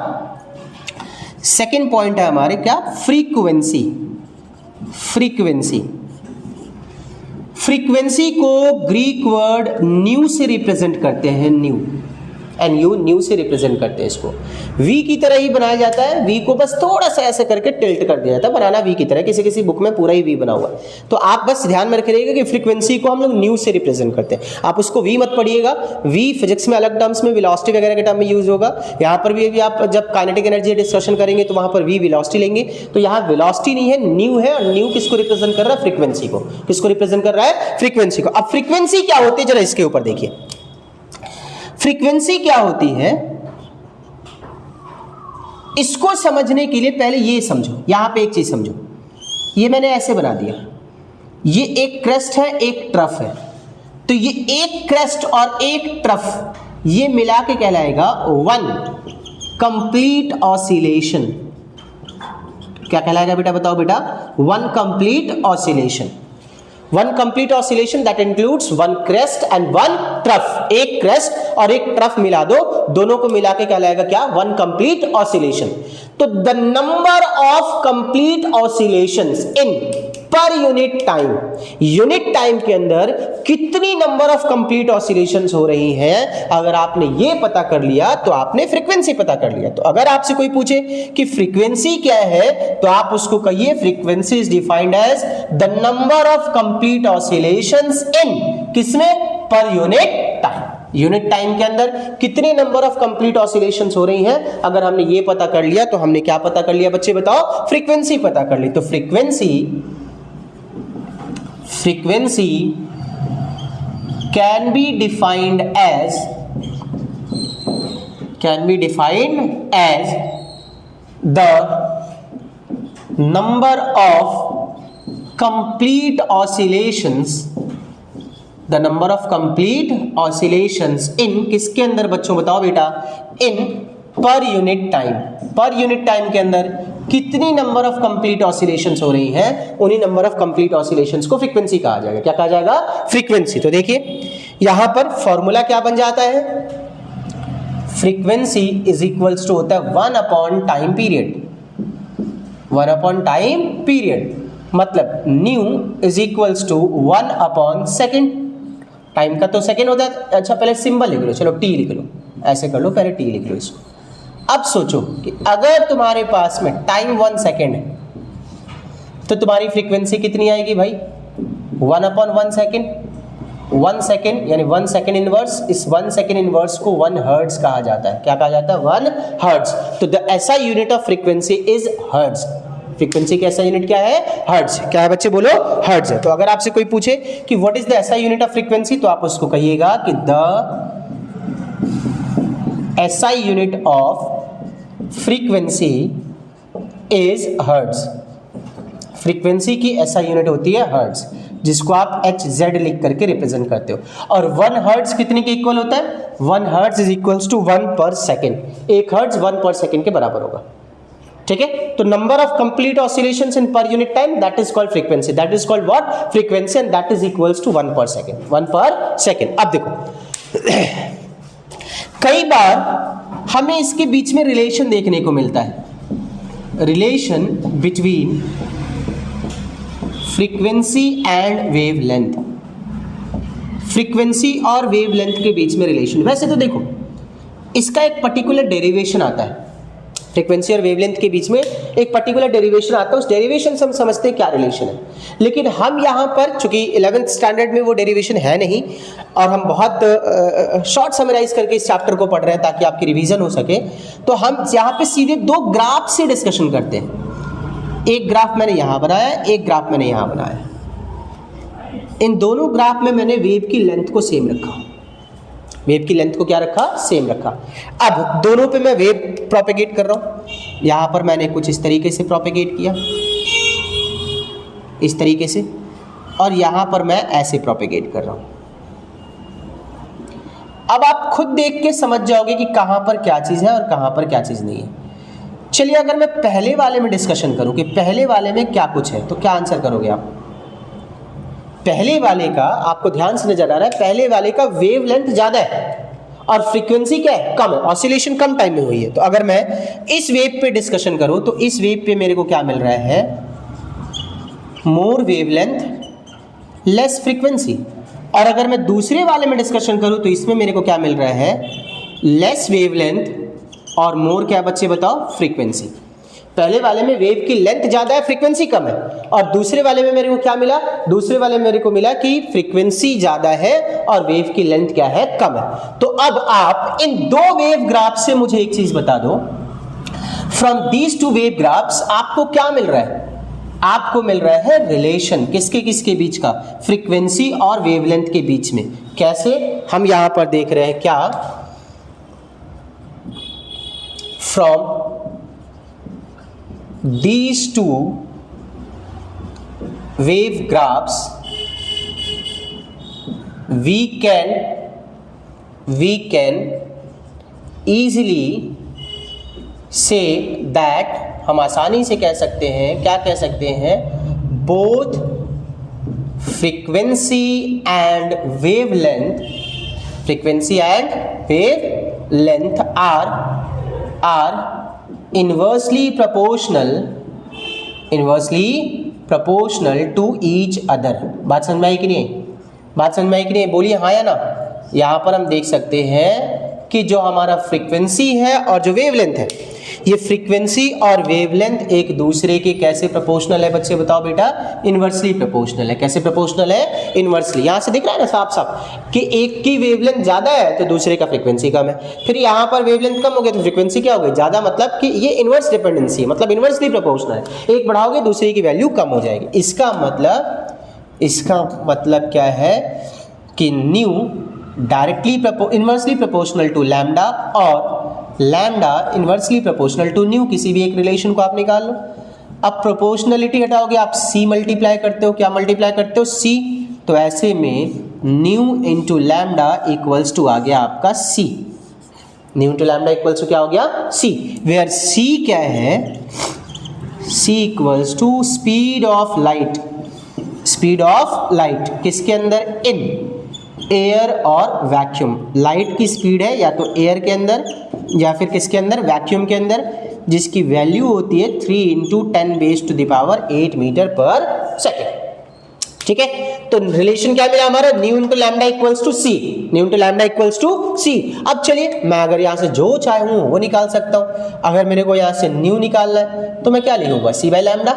सेकंड पॉइंट है हमारे क्या? फ्रीक्वेंसी। फ्रीक्वेंसी, फ्रीक्वेंसी को ग्रीक वर्ड न्यू से रिप्रेजेंट करते हैं। न्यू, एनयू, न्यू से रिप्रेजेंट करते हैं इसको। वी की तरह ही बनाया जाता है। वी को बस थोड़ा सा ऐसे करके टिल्ट कर दिया जाता है, बनाना वी की तरह। किसी किसी बुक में पूरा ही वी बना हुआ है। तो आप बस ध्यान में रखिएगा कि फ्रीक्वेंसी को हम लोग न्यू से रिप्रेजेंट करते हैं। आप उसको वी मत पढ़िएगा। वी फिजिक्स में अलग टर्म्स में वेलोसिटी वगैरह के टर्म में यूज होगा। यहाँ पर भी आप जब काइनेटिक एनर्जी डिस्कशन करेंगे तो वहां पर वी वेलोसिटी लेंगे। तो यहाँ वेलोसिटी नहीं है, न्यू है। और न्यू किसको रिप्रेजेंट कर रहा है? फ्रीक्वेंसी को। किसको रिप्रेजेंट कर रहा है? फ्रीक्वेंसी को। अब फ्रीक्वेंसी क्या होती है जरा इसके ऊपर देखिए। फ्रीक्वेंसी क्या होती है इसको समझने के लिए पहले ये समझो, यहां पे एक चीज समझो। ये मैंने ऐसे बना दिया, ये एक क्रेस्ट है, एक ट्रफ है। तो ये एक क्रेस्ट और एक ट्रफ ये मिला के कहलाएगा वन कंप्लीट ऑसिलेशन। क्या कहलाएगा बेटा? बताओ बेटा। One complete oscillation. One complete oscillation that includes one crest and one trough. एक क्रेस्ट और एक ट्रफ मिला दो, दोनों को मिला के कहलाएगा क्या? One complete oscillation. तो the number of complete oscillations in per unit time, unit time के अंदर कितनी नंबर ऑफ कंप्लीट ऑसिलेशंस हो रही हैं, अगर आपने ये पता कर लिया तो आपने फ्रीक्वेंसी पता कर लिया। तो अगर आपसे कोई पूछे कि फ्रीक्वेंसी क्या है तो आप उसको कहिए frequency is defined as the number of complete oscillations in, किसमें? Per unit time. Unit time के अंदर कितने नंबर ऑफ कंप्लीट ऑसिलेशंस हो रही हैं, अगर हमने ये पता कर लिया तो हमने क्या पता कर लिया बच्चे बताओ? फ्रीक्वेंसी पता कर ली। तो frequency can be defined as the number of complete oscillations in किसके अंदर बच्चों बताओ बेटा? in पर यूनिट टाइम। पर यूनिट टाइम के अंदर कितनी नंबर ऑफ कंप्लीट ऑसिलेशंस हो रही हैं, उन्हीं नंबर ऑफ कंप्लीट ऑसिलेशंस को फ्रीक्वेंसी कहा जाएगा। क्या कहा जाएगा? फ्रीक्वेंसी। तो देखिए यहां पर फॉर्मूला क्या बन जाता है? फ्रीक्वेंसी इज इक्वल्स टू होता है 1 upon time period, 1 upon time period, मतलब nu is equals to 1 upon second. Time का तो सेकेंड होता है। अच्छा पहले सिंबल लिख लो, चलो टी लिख लो, ऐसे कर लो, पहले टी लिख लो इसको। अब सोचो कि अगर तुम्हारे पास में टाइम 1 सेकेंड है तो तुम्हारी फ्रीक्वेंसी कितनी आएगी भाई? 1 अपॉन 1 सेकेंड। 1 सेकेंड यानी 1 सेकेंड इनवर्स, इस 1 सेकेंड इनवर्स को 1 हर्ट्ज कहा जाता है। क्या कहा जाता है? 1 हर्ट्ज। तो द ऐसा unit of frequency is hertz. Frequency का ऐसा यूनिट क्या है? हर्ट्ज। क्या है बच्चे बोलो? हर्ट्ज है। तो अगर आपसे कोई पूछे कि व्हाट इज द ऐसा यूनिट ऑफ फ्रीक्वेंसी, तो आप उसको कहिएगा कि the SI unit of frequency is hertz. Frequency की SI यूनिट होती है हर्ट्ज, जिसको आप HZ लिख करके रिप्रेजेंट करते हो। और 1 हर्ट्ज कितने के इक्वल होता है? 1 hertz is equals to 1 per second. 1 hertz 1 per second के बराबर होगा। ठीक है, तो number of complete oscillations in per unit time, that is called frequency. That is called what? Frequency, and that is equals to 1 per second. 1 per second. अब देखो कई बार हमें इसके बीच में रिलेशन देखने को मिलता है, relation between frequency and wavelength. Frequency और वेवलेंथ के बीच में रिलेशन। वैसे तो देखो इसका एक पर्टिकुलर डेरिवेशन आता है, फ्रीक्वेंसी और वेवलेंथ के बीच में एक पर्टिकुलर डेरिवेशन आता है। उस डेरिवेशन से हम समझते हैं क्या रिलेशन है। लेकिन हम यहाँ पर चूंकि 11th स्टैंडर्ड में वो डेरिवेशन है नहीं, और हम बहुत शॉर्ट समराइज करके इस चैप्टर को पढ़ रहे हैं ताकि आपकी रिवीजन हो सके, तो हम यहाँ पे सीधे 2 ग्राफ से डिस्कशन करते हैं। एक ग्राफ मैंने यहाँ बनाया, एक ग्राफ मैंने यहाँ बनाया। इन दोनों ग्राफ में मैंने वेव की लेंथ को सेम रखा। वेव की लेंथ को क्या रखा? सेम रखा। अब दोनों पे मैं वेव प्रोपेगेट कर रहा हूं। यहां पर मैंने कुछ इस तरीके से प्रोपेगेट किया, इस तरीके से, और यहां पर मैं ऐसे प्रोपेगेट कर रहा हूं। अब आप खुद देख के समझ जाओगे कि कहां पर क्या चीज है और कहां पर क्या चीज नहीं है। चलिए अगर मैं पहले वाले में डिस्कशन करूं कि पहले वाले में क्या कुछ है, तो क्या आंसर करोगे आप? पहले वाले का आपको ध्यान से नजर आ रहा है, पहले वाले का वेव लेंथ ज्यादा है और फ्रीक्वेंसी क्या है? कम है। ऑसिलेशन कम टाइम में हुई है। तो अगर मैं इस वेव पे डिस्कशन करूं तो इस वेव पे मेरे को क्या मिल रहा है? मोर वेव लेंथ लेस फ्रीक्वेंसी। और अगर मैं दूसरे वाले में डिस्कशन करूं तो इसमें मेरे को क्या मिल रहा है? लेस वेव लेंथ और मोर क्या बच्चे बताओ? फ्रीक्वेंसी। पहले वाले में वेव की लेंथ ज्यादा है, फ्रीक्वेंसी कम है। और दूसरे वाले में मेरे को क्या मिला? दूसरे वाले में मेरे को मिला कि फ्रीक्वेंसी ज्यादा है और वेव की लेंथ क्या है? कम है। तो अब आप इन 2 वेव ग्राफ से मुझे एक चीज बता दो, फ्रॉम दीज 2 वेव ग्राफ्स आपको क्या मिल रहा है? आपको मिल रहा है रिलेशन। किसके किसके बीच का? फ्रीक्वेंसी और वेवलेंथ के बीच में। कैसे? हम यहां पर देख रहे हैं क्या? From these 2 wave graphs we can easily say that, हम आसानी से कह सकते हैं, क्या कह सकते हैं? both frequency and wavelength are inversely proportional to each other। बात समझ में आई कि नहीं? बात समझ में आई कि नहीं? बोलिए हाँ या ना। यहां पर हम देख सकते हैं कि जो हमारा फ्रीक्वेंसी है और जो वेवलेंथ है, ये फ्रीक्वेंसी और वेवलेंथ एक दूसरे के कैसे प्रोपोर्शनल है बच्चे बताओ बेटा? इनवर्सली प्रोपोर्शनल है। कैसे प्रोपोर्शनल है? इनवर्सली। यहां से दिख रहा है ना साफ साफ कि एक की वेवलेंथ ज्यादा है तो दूसरे का फ्रीक्वेंसी कम है। फिर यहां पर वेवलेंथ कम हो गई तो फ्रीक्वेंसी क्या हो गई? ज्यादा। मतलब कि ये इनवर्स डिपेंडेंसी है, मतलब इनवर्सली प्रोपोर्शनल है। एक बढ़ाओगे दूसरे की वैल्यू कम हो जाएगी। इसका मतलब क्या है कि nu directly inversely proportional to lambda और lambda inversely proportional to nu. किसी भी एक रिलेशन को आप निकाल लो। अब प्रोपोर्शनलिटी हटाओगे, आप सी मल्टीप्लाई करते हो। क्या मल्टीप्लाई करते हो? सी। तो ऐसे में nu into lambda equals to आ गया आपका C. Nu into lambda equals to क्या हो गया? सी। वेयर सी क्या है? C equals to speed of light. Speed of light किसके अंदर? इन एयर और वैक्यूम, लाइट की स्पीड है या तो एयर के अंदर या फिर किसके अंदर, वैक्यूम के अंदर, जिसकी वैल्यू होती है 3 × 10⁸ मीटर पर सेकेंड। ठीक है, तो रिलेशन क्या मिला हमारा, nu into lambda equals to C, nu into lambda equals to C. अब चलिए मैं अगर यहां से जो चाहूं वो निकाल सकता हूं। अगर मेरे को यहां से न्यू निकालना है तो मैं क्या लिखूंगा, सी बाय लैम्डा,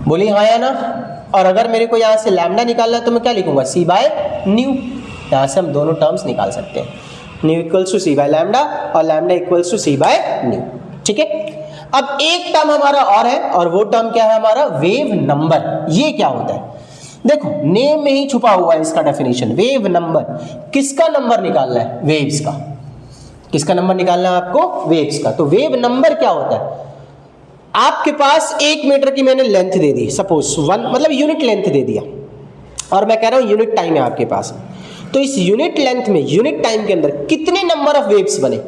बोलिए हाँ या ना। और अगर मेरे को यहां से लैम्डा निकालना है तो मैं क्या लिखूंगा, सी बाय न्यू। यहां से हम दोनों टर्म्स निकाल सकते हैं, nu equals to C by lambda और lambda equals to C by nu. ठीक है, अब एक टर्म हमारा और है, और वो टर्म क्या है हमारा, वेव नंबर। ये क्या होता है, देखो नेम में ही छुपा हुआ है इसका डेफिनेशन, वेव नंबर। किसका नंबर निकालना है, वेव्स का। किसका नंबर निकालना है आपको, वेव्स का। तो वेव नंबर क्या होता है, आपके पास 1 मीटर की मैंने लेंथ दे दी, सपोज 1 मतलब यूनिट लेंथ दे दिया, और मैं कह रहा हूं यूनिट टाइम है आपके पास। तो इस यूनिट लेंथ में, यूनिट टाइम के अंदर कितने नंबर ऑफ वेव्स बने,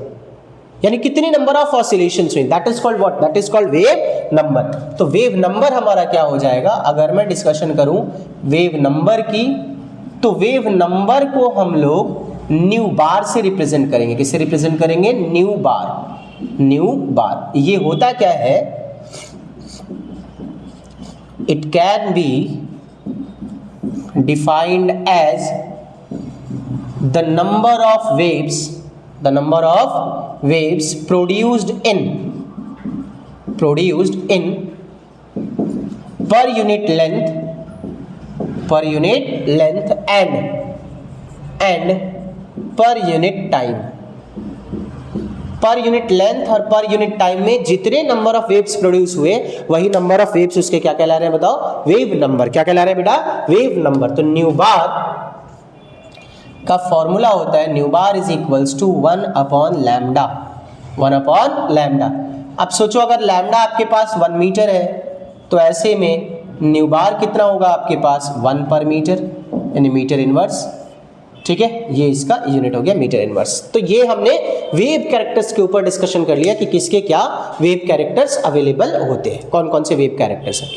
यानी कितनी नंबर ऑफ ऑसिलेशंस हुई, that is called what, that is called wave number. तो वेव नंबर हमारा क्या हो जाएगा, अगर मैं डिस्कशन करूं वेव नंबर की, तो वेव नंबर को हम लोग न्यू बार से रिप्रेजेंट करेंगे। किससे रिप्रेजेंट करेंगे, न्यू बार। न्यू बार ये होता क्या है, it can be defined as the number of waves produced in per unit length and per unit time। Per unit length और पर यूनिट टाइम में जितने नंबर ऑफ वेव्स प्रोड्यूस हुए, वही नंबर ऑफ वेव्स उसके क्या कहला रहे हैं, बताओ, वेव नंबर। क्या कहला रहे हैं बेटा, वेव नंबर। तो न्यू बार का फॉर्मूला होता है, nu bar is equals to 1/लैम्डा, 1/लैम्डा। अब सोचो अगर लैम्डा आपके पास 1 मीटर है, तो ऐसे में न्यू बार कितना होगा आपके पास, 1 पर मीटर, यानी मीटर इनवर्स। ठीक है, ये इसका यूनिट हो गया मीटर इनवर्स। तो ये हमने वेव कैरेक्टर्स के ऊपर डिस्कशन कर लिया कि किसके क्या वेव कैरेक्टर्स अवेलेबल होते हैं, कौन कौन से वेव कैरेक्टर्स हैं।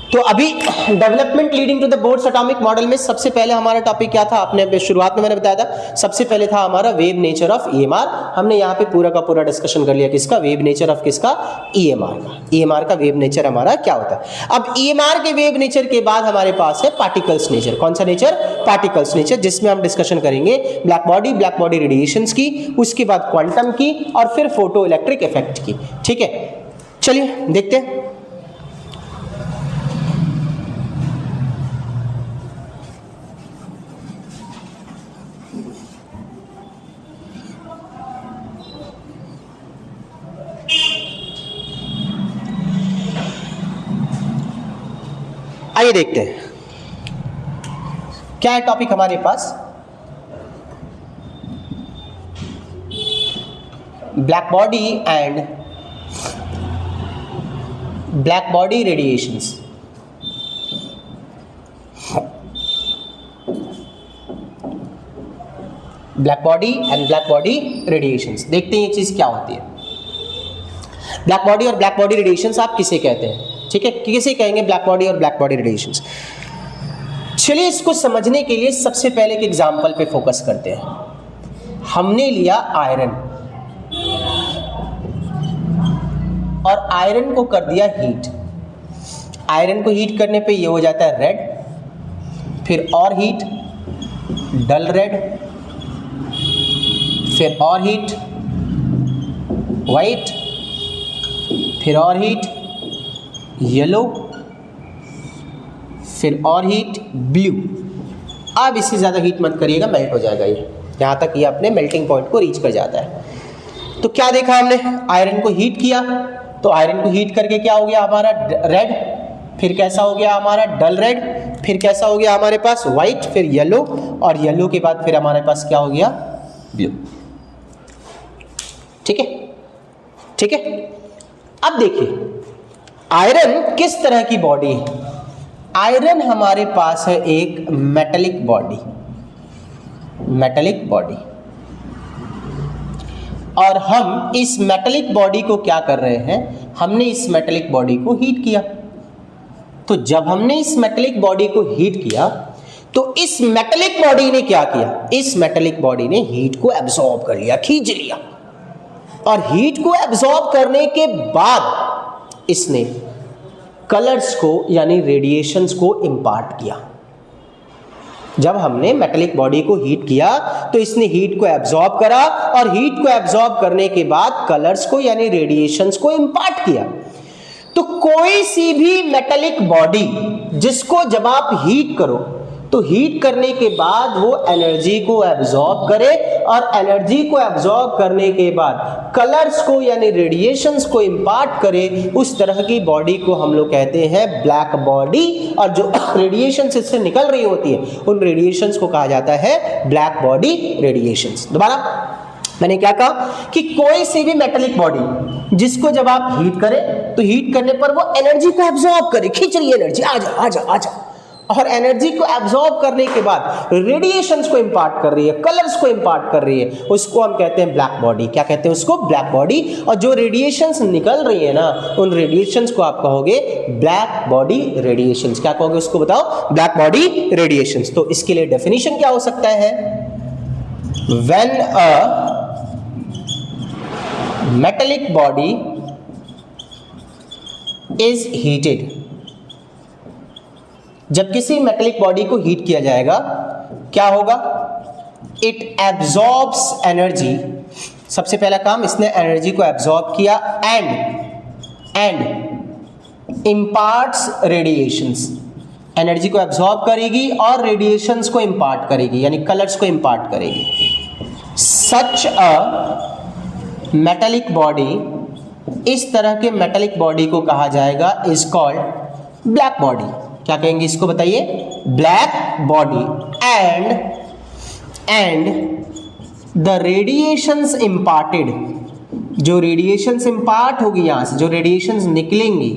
तो अभी development leading to the Bohr's atomic model में सबसे पहले हमारा टॉपिक क्या था, आपने शुरुआत में मैंने बताया था, सबसे पहले था हमारा वेव नेचर ऑफ ईएमआर। हमने यहाँ पे पूरा का पूरा डिस्कशन कर लिया किसका, वेव नेचर ऑफ किसका, ईएमआर का। ईएमआर का वेव नेचर हमारा क्या होता है। अब ईएमआर के वेव नेचर के बाद हमारे पास है पार्टिकल्स नेचर। कौन सा नेचर, पार्टिकल्स नेचर, जिसमें हम डिस्कशन करेंगे ब्लैक बॉडी रेडिएशंस की, उसके बाद क्वांटम की, और फिर फोटो इलेक्ट्रिक इफेक्ट की। ठीक है, चलिए देखते हैं। आइए देखते हैं क्या है टॉपिक हमारे पास, black body and black body radiations. Black body and black body radiations, देखते हैं ये चीज क्या होती है। ब्लैक बॉडी और ब्लैक बॉडी रेडिएशंस आप किसे कहते हैं, ठीक है, किसे कहेंगे ब्लैक बॉडी और ब्लैक बॉडी रेडिएशंस। चलिए इसको समझने के लिए सबसे पहले एक एग्जांपल पे फोकस करते हैं। हमने लिया आयरन, और आयरन को कर दिया हीट। आयरन को हीट करने पे ये हो जाता है रेड, फिर और हीट, डल रेड, फिर और हीट, वाइट, फिर और हीट, येलो, फिर और हीट, ब्लू। अब इससे ज़्यादा हीट मत करिएगा, मेल्ट हो जाएगा ये, यहाँ तक ये अपने मेल्टिंग पॉइंट को रीच कर जाता है। तो क्या देखा हमने, आयरन को हीट किया, तो आयरन को हीट करके क्या हो गया हमारा रेड, फिर कैसा हो गया हमारा डल रेड, फिर कैसा हो गया हमारे पास वाइट, फिर येलो, और येलो के बाद फिर हमारे पास क्या हो गया ब्लू। ठीक है, ठीक है। अब देखिए आयरन किस तरह की बॉडी है। आयरन हमारे पास है एक मेटेलिक बॉडी, मेटेलिक बॉडी, और हम इस मेटेलिक बॉडी को क्या कर रहे हैं, हमने इस मेटेलिक बॉडी को हीट किया। तो जब हमने इस मेटेलिक बॉडी को हीट किया तो इस मेटेलिक बॉडी ने क्या किया, इस मेटेलिक बॉडी ने हीट को एब्जॉर्ब कर लिया, खींच लिया, और हीट को एब्जॉर्ब करने के बाद इसने कलर्स को यानी रेडिएशंस को इंपार्ट किया। जब हमने मेटेलिक बॉडी को हीट किया तो इसने हीट को एब्जॉर्ब करा, और हीट को एब्जॉर्ब करने के बाद कलर्स को यानी रेडिएशंस को इंपार्ट किया। तो कोई सी भी मेटेलिक बॉडी जिसको जब आप हीट करो तो हीट करने के बाद वो एनर्जी को एब्जॉर्ब करे, और एनर्जी को एब्जॉर्ब करने के बाद कलर्स को यानी रेडिएशंस को इंपार्ट करे, उस तरह की बॉडी को हम लोग कहते हैं ब्लैक बॉडी। और जो रेडिएशंस इससे निकल रही होती है उन रेडिएशंस को कहा जाता है ब्लैक बॉडी रेडिएशंस। दोबारा मैंने क्या कहा कि कोई सी भी मेटेलिक बॉडी जिसको जब आप हीट करें तो हीट करने पर वो एनर्जी को एब्जॉर्ब करे, खींच रही है एनर्जी, आजा आजा आजा, और एनर्जी को एब्जॉर्ब करने के बाद रेडिएशंस को इंपार्ट कर रही है, कलर्स को इंपार्ट कर रही है, उसको हम कहते हैं ब्लैक बॉडी। क्या कहते हैं उसको? Black body. और जो रेडिएशंस निकल रही है ना, उन रेडिएशंस को आप कहोगे ब्लैक बॉडी रेडिएशंस। क्या कहोगे उसको, बताओ? Black body radiations. तो इसके लिए डेफिनेशन क्या हो सकता है? When a metallic body is heated, जब किसी मेटेलिक बॉडी को हीट किया जाएगा क्या होगा? It absorbs energy. सबसे पहला काम, इसने एनर्जी को एब्जॉर्ब किया एंड इंपार्ट्स रेडिएशंस। एनर्जी को एब्जॉर्ब करेगी और रेडिएशंस को इंपार्ट करेगी, यानी कलर्स को इंपार्ट करेगी। सच अ मेटेलिक बॉडी, इस तरह के मेटेलिक बॉडी को कहा जाएगा इज कॉल्ड ब्लैक बॉडी। क्या कहेंगे इसको, बताइए? Black body. And the radiations imparted, जो रेडिएशंस इंपार्ट होगी, यहां से जो रेडिएशंस निकलेंगी,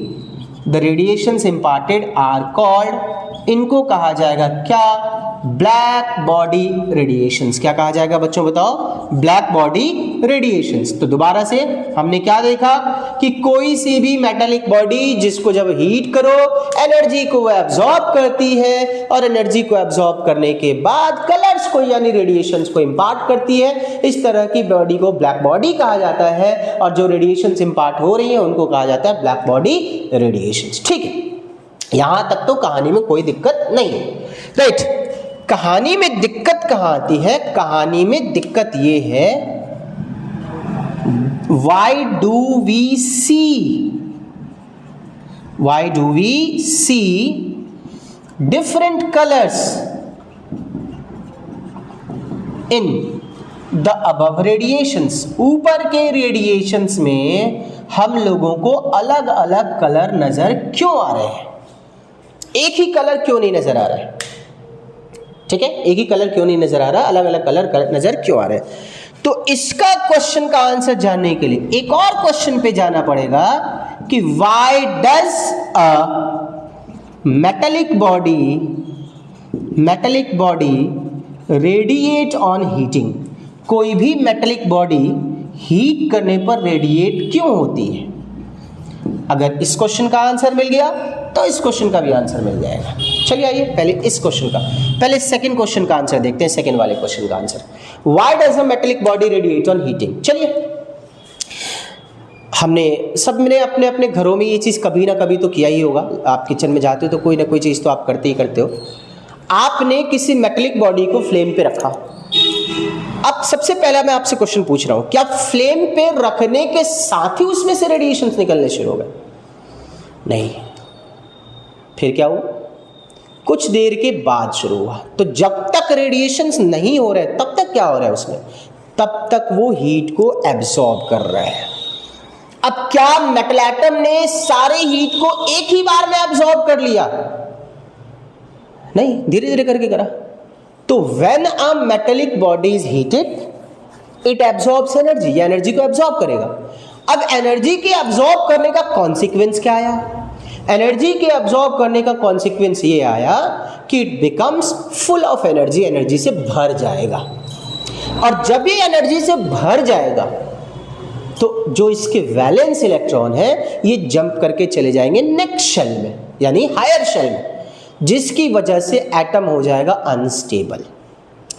the radiations imparted are called, इनको कहा जाएगा क्या? Black body radiations. क्या कहा जाएगा बच्चों, बताओ? Black body radiations. तो दोबारा से हमने क्या देखा कि कोई सी भी मेटेलिक बॉडी जिसको जब हीट करो एनर्जी को वो एब्जॉर्ब करती है, और एनर्जी को एब्जॉर्ब करने के बाद कलर्स को यानी रेडिएशंस को इंपार्ट करती है, इस तरह की बॉडी को ब्लैक बॉडी कहा जाता है। और जो रेडिएशंस इंपार्ट हो रही है उनको कहा जाता है ब्लैक बॉडी रेडिएशंस। ठीक है, यहां तक तो कहानी में कोई दिक्कत नहीं है, राइट? कहानी में दिक्कत कहां आती है? कहानी में दिक्कत ये है, why do we see different colors in the above radiations? ऊपर के रेडिएशंस में हम लोगों को अलग अलग कलर नजर क्यों आ रहे हैं? एक ही कलर क्यों नहीं नजर आ रहा है? ठीक है, एक ही कलर क्यों नहीं नजर आ रहा, अलग अलग कलर नजर क्यों आ रहे हैं? तो इसका क्वेश्चन का आंसर जानने के लिए एक और क्वेश्चन पे जाना पड़ेगा कि why does a metallic body radiate on heating? कोई भी मेटेलिक बॉडी हीट करने पर रेडिएट क्यों होती है? अगर इस क्वेश्चन का आंसर मिल गया तो इस क्वेश्चन का भी आंसर मिल जाएगा। चलिए आइए पहले इस क्वेश्चन का, पहले सेकंड क्वेश्चन का आंसर देखते हैं। सेकंड वाले क्वेश्चन का answer, why does a metallic body radiate on heating? चलिए, हमने सबने अपने अपने घरों में ये चीज़ कभी ना कभी तो किया ही होगा। आप किचन में जाते हो तो कोई ना कोई चीज़ तो आप करते ही करते हो। आपने किसी मेटेलिक बॉडी को फ्लेम पे रखा। अब सबसे पहला मैं आपसे क्वेश्चन पूछ रहा हूं, क्या फ्लेम पे रखने के साथ ही उसमें से रेडिएशंस निकलने शुरू हो गए? नहीं। फिर क्या हुआ? कुछ देर के बाद शुरू हुआ। तो जब तक रेडिएशंस नहीं हो रहे तब तक क्या हो रहा है उसमें? तब तक वो हीट को एब्सॉर्ब कर रहा है। अब क्या मेटल एटम ने सारे हीट को एक ही बार में एब्सॉर्ब कर लिया? नहीं, धीरे धीरे करके करा। तो when a metallic body is heated it absorbs energy, या एनर्जी को एब्सॉर्ब करेगा। अब एनर्जी के एब्सॉर्ब करने का कॉन्सिक्वेंस क्या आया? एनर्जी के एब्सॉर्ब करने का कॉन्सिक्वेंस ये आया कि it becomes full of energy, energy से भर जाएगा। और जब ये एनर्जी से भर जाएगा तो जो इसके वैलेंस इलेक्ट्रॉन है ये जंप करके चले जाएंगे नेक्स्ट शेल में, यानी हायर शेल में। जिसकी वजह से एटम हो जाएगा अनस्टेबल।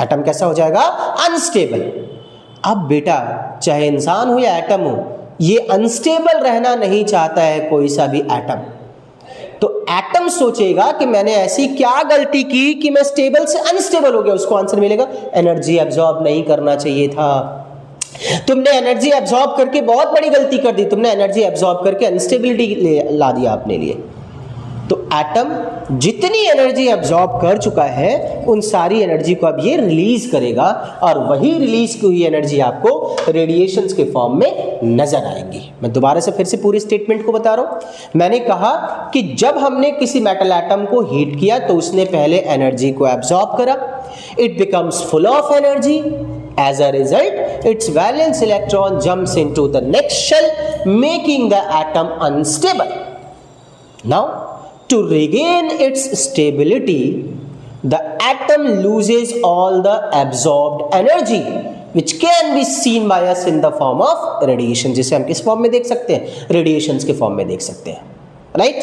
एटम कैसा हो जाएगा? अनस्टेबल। अब बेटा चाहे इंसान हो या एटम हो, ये अनस्टेबल रहना नहीं चाहता है कोई सा भी एटम। तो एटम सोचेगा कि मैंने ऐसी क्या गलती की कि मैं स्टेबल से अनस्टेबल हो गया। उसको आंसर मिलेगा एनर्जी एब्जॉर्ब नहीं करना चाहिए था। तुमने एनर्जी एब्जॉर्ब करके बहुत बड़ी गलती कर दी, तुमने एनर्जी एब्जॉर्ब करके अनस्टेबिलिटी ला दिया अपने लिए। तो एटम जितनी एनर्जी एब्जॉर्ब कर चुका है उन सारी एनर्जी को अब ये रिलीज करेगा, और वही रिलीज की हुई एनर्जी आपको रेडिएशंस के फॉर्म में नजर आएंगी। मैं दोबारा से फिर से पूरे स्टेटमेंट को बता रहा हूं। मैंने कहा कि जब हमने किसी मेटल एटम को हीट किया तो उसने पहले एनर्जी को एब्जॉर्ब करा, it becomes full of energy. As a result, its valence electron jumps into the next shell, making the atom unstable. Now, to regain its stability, the atom loses all the absorbed energy, which can be seen by us in the form of radiation, जिसे हम किस form में देख सकते हैं? Radiations के form में देख सकते हैं, राइट?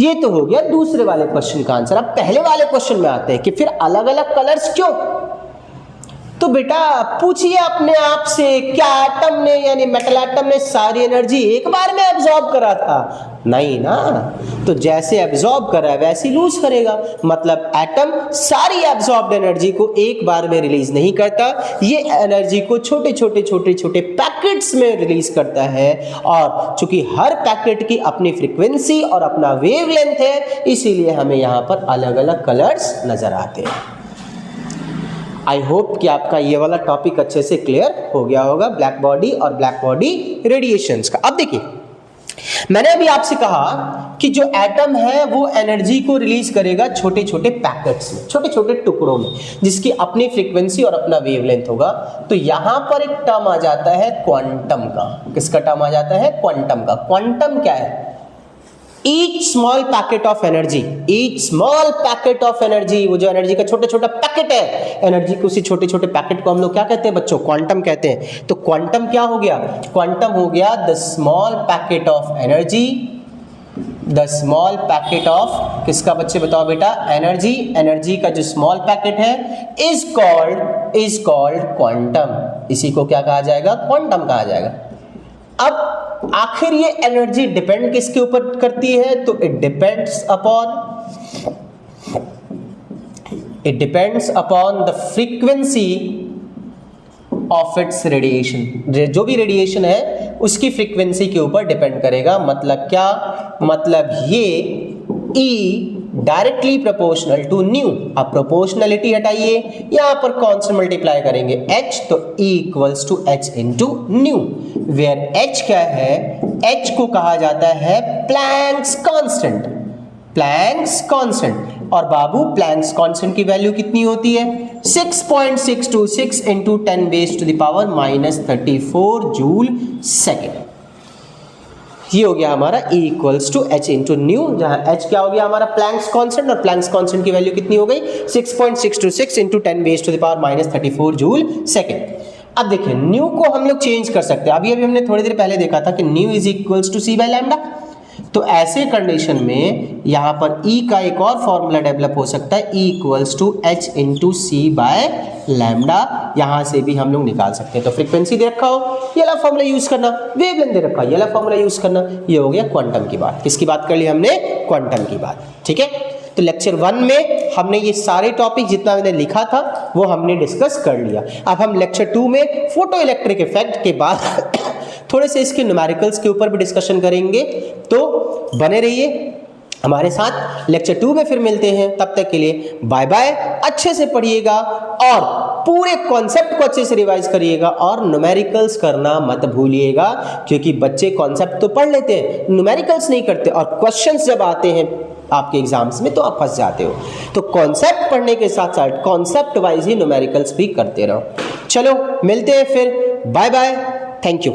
ये तो हो गया दूसरे वाले क्वेश्चन का आंसर। अब पहले वाले क्वेश्चन में आते हैं कि फिर अलग अलग कलर्स क्यों? तो बेटा पूछिए अपने आप से, क्या एटम ने यानी मेटल एटम ने सारी एनर्जी एक बार में एब्जॉर्ब करा था? नहीं ना। तो जैसे एब्जॉर्ब करा है वैसे लूज करेगा। मतलब एटम सारी एब्जॉर्ब्ड एनर्जी को एक बार में रिलीज नहीं करता, ये एनर्जी को छोटे छोटे पैकेट्स में रिलीज करता है। और चूंकि हर पैकेट की अपनी फ्रीक्वेंसी और अपना वेवलेंथ है, इसीलिए हमें यहाँ पर अलग अलग कलर्स नजर आते हैं। आई होप कि आपका ये वाला टॉपिक अच्छे से क्लियर हो गया होगा, ब्लैक बॉडी और ब्लैक बॉडी रेडिएशंस का। अब देखिए, मैंने अभी आपसे कहा कि जो एटम है वो एनर्जी को रिलीज करेगा छोटे छोटे पैकेट्स में, छोटे छोटे टुकड़ों में, जिसकी अपनी फ्रीक्वेंसी और अपना वेवलेंथ होगा। तो यहां पर एक टर्म आ जाता है क्वांटम का। किसका टर्म आ जाता है? क्वांटम का। क्वांटम क्या है? Each small packet of energy, each small packet of energy, वो जो एनर्जी का छोटा छोटा पैकेट है, एनर्जी के उसी छोटे छोटे पैकेट को हम लोग क्या कहते हैं बच्चों? क्वांटम कहते हैं। तो क्वांटम क्या हो गया? क्वांटम हो गया the small packet of energy, the small packet of किसका बच्चे बताओ बेटा? एनर्जी। एनर्जी का जो स्मॉल पैकेट है इज कॉल्ड क्वांटम। इसी को क्या कहा जाएगा? क्वांटम कहा जाएगा। अब आखिर ये एनर्जी डिपेंड किसके ऊपर करती है? तो it depends upon the frequency of its radiation. जो भी रेडिएशन है उसकी फ्रीक्वेंसी के ऊपर डिपेंड करेगा। मतलब क्या? मतलब ये E directly proportional to nu. अब प्रोपोर्शनलिटी हटाइए, यहां पर कौन से मल्टीप्लाई करेंगे? H। तो E equals to H into nu, where H क्या है? H को कहा जाता है प्लैंक्स कांस्टेंट। Planck's constant. और बाबू प्लैंक्स कांस्टेंट की वैल्यू कितनी होती है? 6.626 into 10 base to the power -34 joule second. ये हो गया हमारा E equals to H into nu, जहां H क्या हो गया हमारा? Planck's constant. और प्लैंक्स कांस्टेंट की वैल्यू कितनी हो गई? 6.626 into 10 base to the power -34 joule second. अब देखिए, न्यू को हम लोग चेंज कर सकते हैं। अभी हमने थोड़ी देर पहले देखा था कि nu is equals to C by lambda. तो ऐसे कंडीशन में यहां पर E का एक और फॉर्मूला डेवलप हो सकता है, E equals to H into C by lambda. यहां से भी हम लोग निकाल सकते हैं। तो फ्रीक्वेंसी दे रखा हो, ये वाला फॉर्मूला यूज करना, वेवलेंथ दे रखा, ये वाला फॉर्मूला यूज करना। ये हो गया क्वांटम की बात। किसकी बात कर ली हमने? क्वांटम की बात। ठीक है, तो लेक्चर 1 में हमने ये सारे टॉपिक जितना मैंने लिखा था वो हमने डिस्कस कर लिया। अब हम लेक्चर 2 में फोटो इलेक्ट्रिक इफेक्ट के बाद थोड़े से इसके न्यूमेरिकल्स के ऊपर भी डिस्कशन करेंगे। तो बने रहिए हमारे साथ। लेक्चर 2 में फिर मिलते हैं, तब तक के लिए बाय बाय। अच्छे से पढ़िएगा और पूरे कॉन्सेप्ट को अच्छे से रिवाइज करिएगा, और न्यूमेरिकल्स करना मत भूलिएगा, क्योंकि बच्चे कॉन्सेप्ट तो पढ़ लेते हैं, न्यूमेरिकल्स नहीं करते। और क्वेश्चंस जब आते हैं आपके एग्जाम्स में तो आप फंस जाते हो। तो कॉन्सेप्ट पढ़ने के साथ साथ कॉन्सेप्ट वाइज ही न्यूमेरिकल्स भी करते रहो। चलो मिलते हैं फिर, बाय बाय, थैंक यू।